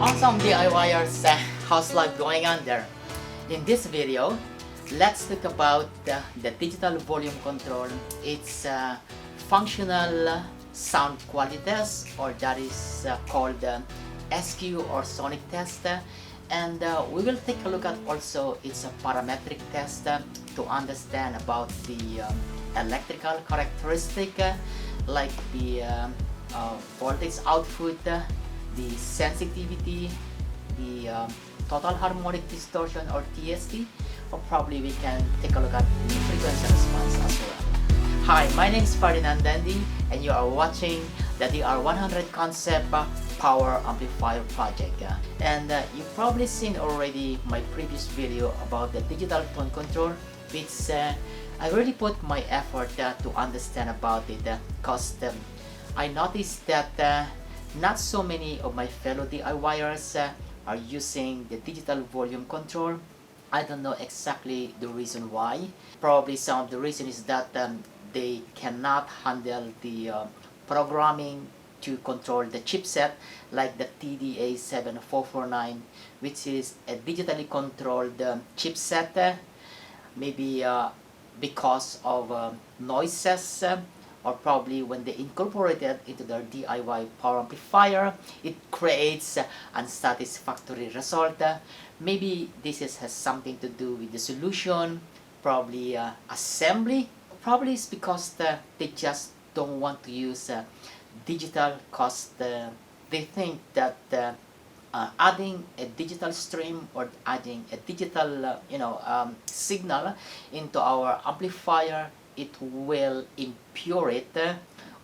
Awesome DIYers, how's life going on there? In this video, let's talk about the digital volume control. It's a functional sound quality test, or that is called SQ or sonic test. And we will take a look at also it's a parametric test to understand about the electrical characteristic like the voltage output, the sensitivity, the total harmonic distortion or TSD, or probably we can take a look at the frequency response as well. Hi, my name is Ferdinand Dandy and you are watching the DR100 Concept Power Amplifier project. And you've probably seen already my previous video about the digital tone control, which I really put my effort to understand about it because I noticed that not so many of my fellow DIYers are using the digital volume control. I don't know exactly the reason why. Probably some of the reason is that they cannot handle the programming to control the chipset like the TDA7449, which is a digitally controlled chipset, maybe because of noises, or probably when they incorporate it into their DIY power amplifier, it creates unsatisfactory result. Maybe this has something to do with the solution, probably assembly. Probably it's because they just don't want to use digital because they think that adding a digital stream or adding a digital signal into our amplifier, it will impure it,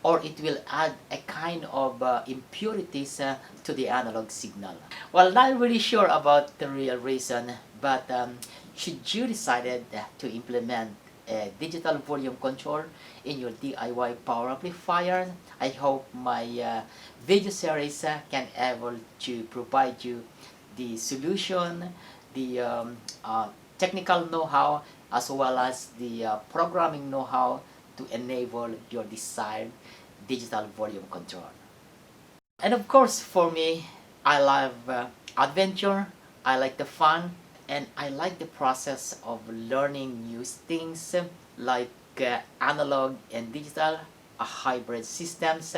or it will add a kind of impurities to the analog signal. Well, not really sure about the real reason, but should you decided to implement a digital volume control in your DIY power amplifier, I hope my video series can able to provide you the solution, the technical know-how, as well as the programming know-how to enable your desired digital volume control. And of course, for me, I love adventure, I like the fun, and I like the process of learning new things like analog and digital, hybrid systems.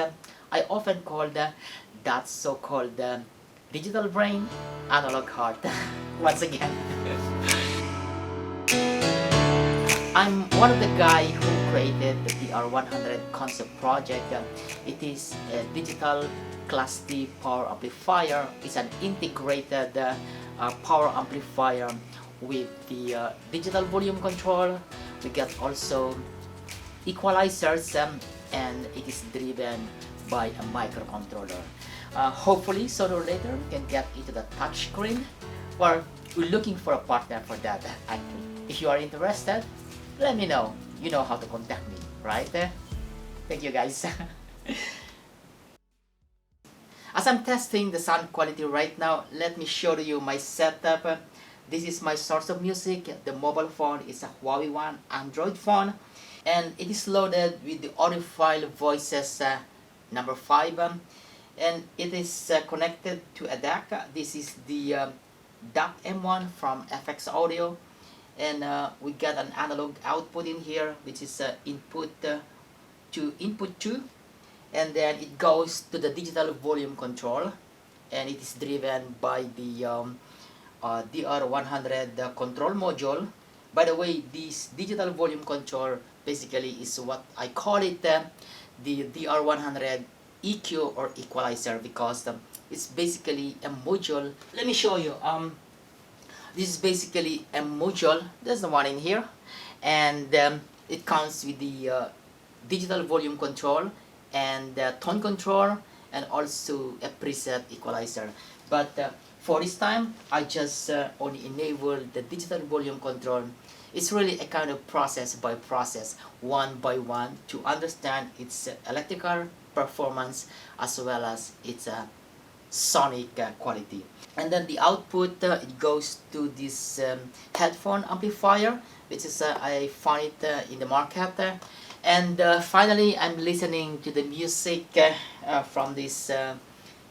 I often call that so-called digital brain, analog heart. Once again. I'm one of the guys who created the DR100 Concept project. It is a digital Class D power amplifier. It's an integrated power amplifier with the digital volume control. We get also equalizers, and it is driven by a microcontroller. Hopefully sooner or later we can get into the touch screen, or we're looking for a partner for that actually. If you are interested, let me know. You know how to contact me, right? Thank you guys. As I'm testing the sound quality right now, let me show you my setup. This is my source of music. The mobile phone is a Huawei One Android phone, and it is loaded with the audiophile voices number 5, and it is connected to a DAC. This is the DAC M1 from FX Audio, and we got an analog output in here, which is input to input 2, and then it goes to the digital volume control, and it is driven by the DR100 control module. By the way, this digital volume control basically is what I call it the DR100 EQ or equalizer, because it's basically a module. Let me show you. This is basically a module. There's the one in here, and it comes with the digital volume control and tone control, and also a preset equalizer. But for this time, I just only enable the digital volume control. It's really a kind of process by process, one by one, to understand its electrical performance as well as its sonic quality. And then the output, it goes to this headphone amplifier, which is I found it in the market. And finally, I'm listening to the music from this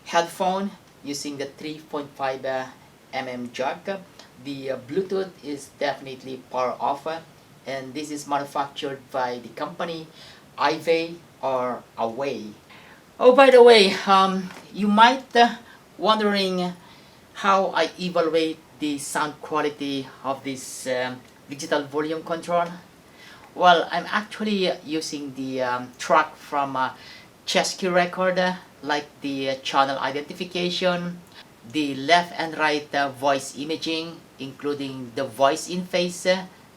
headphone, using the 3.5 mm jack. The Bluetooth is definitely power off, and this is manufactured by the company Ivey or Away. Oh, by the way, you might wondering how I evaluate the sound quality of this digital volume control. Well, I'm actually using the track from Chesky Record, like the channel identification, the left and right voice imaging, including the voice in phase,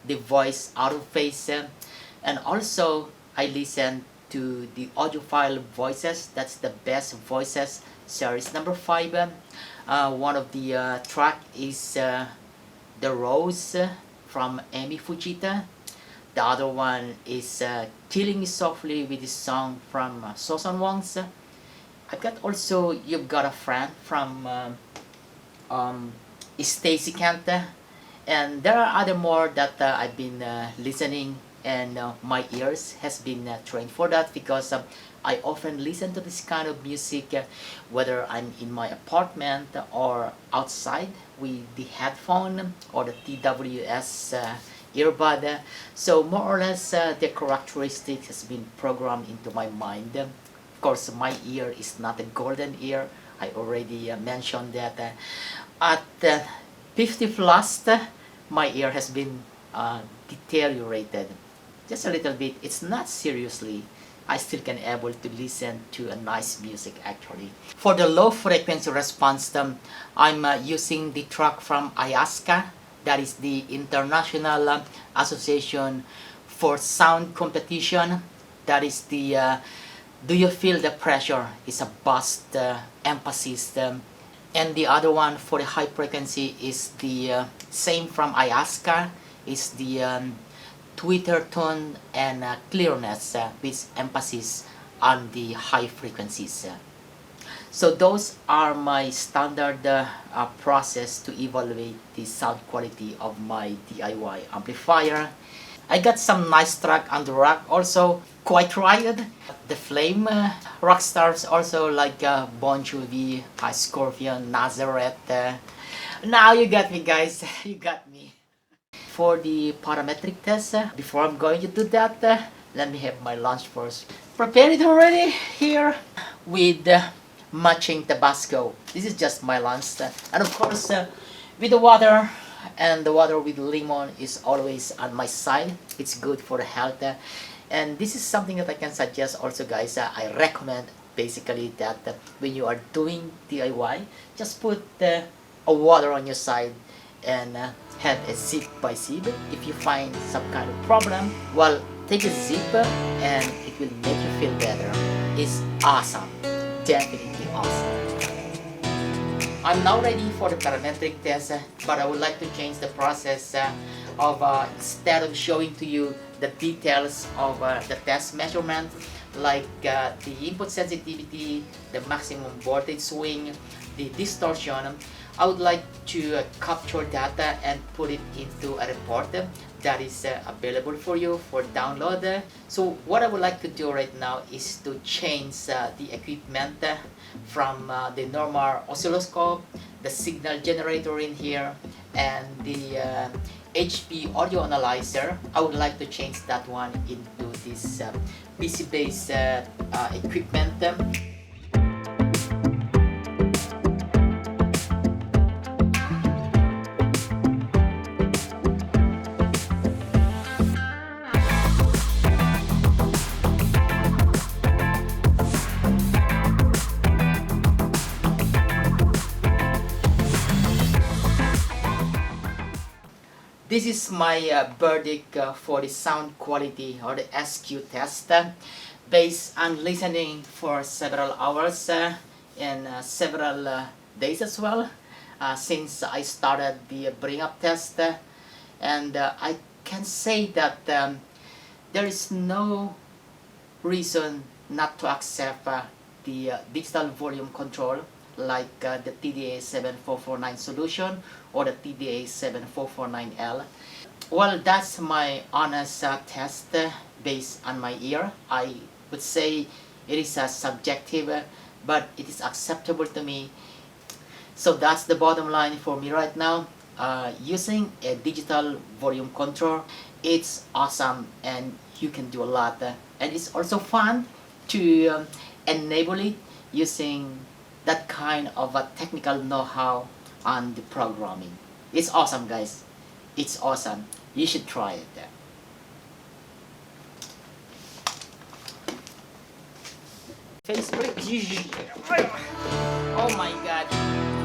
the voice out of phase, and also I listen to the audiophile voices. That's the best voices series number 5. One of the track is The Rose from Amy Fujita. The other one is Killing Me Softly with this song from Sosan Wong's. I've got also You've Got a Friend from Stacy Kanta, and there are other more that I've been listening, and my ears has been trained for that because I often listen to this kind of music whether I'm in my apartment or outside with the headphone or the TWS earbud. So more or less the characteristics has been programmed into my mind. Of course, my ear is not a golden ear. I already mentioned that at 50 plus, my ear has been deteriorated just a little bit. It's not seriously. I still can able to listen to a nice music actually. For the low frequency response, I'm using the track from IASCA. That is the International Association for Sound Competition. That is the Do You Feel the Pressure? Is a bust emphasis. And the other one for the high frequency is the same from IASCA. Is the Twitter tone and clearness with emphasis on the high frequencies. So those are my standard process to evaluate the sound quality of my DIY amplifier. I got some nice track on the rack also, quite riot. The Flame rock stars also like Bon Jovi, Scorpion, Nazareth. Now you got me guys, you got me. For the parametric test, before I'm going to do that, let me have my lunch first. Prepare it already here with matching Tabasco. This is just my lunch. And of course, with the water, and the water with lemon is always on my side. It's good for the health. And this is something that I can suggest also guys. I recommend basically that when you are doing DIY, just put a water on your side and have a sip by sip. If you find some kind of problem, well, take a sip and it will make you feel better. It's awesome, definitely awesome. I'm now ready for the parametric test, but I would like to change the process of instead of showing to you the details of the test measurement, like the input sensitivity, the maximum voltage swing, the distortion. I would like to capture data and put it into a report that is available for you for download. So what I would like to do right now is to change the equipment from the normal oscilloscope, the signal generator in here, and the HP audio analyzer. I would like to change that one into this PC-based equipment. This is my verdict for the sound quality or the SQ test based on listening for several hours and several days as well since I started the bring up test, and I can say that there is no reason not to accept the digital volume control like the TDA7449 solution or the TDA7449L. Well, that's my honest test based on my ear. I would say it is subjective, but it is acceptable to me. So that's the bottom line for me right now. Using a digital volume control, it's awesome and you can do a lot. And it's also fun to enable it using that kind of a technical know-how on the programming. It's awesome, guys. It's awesome. You should try it. Face break. Oh my god.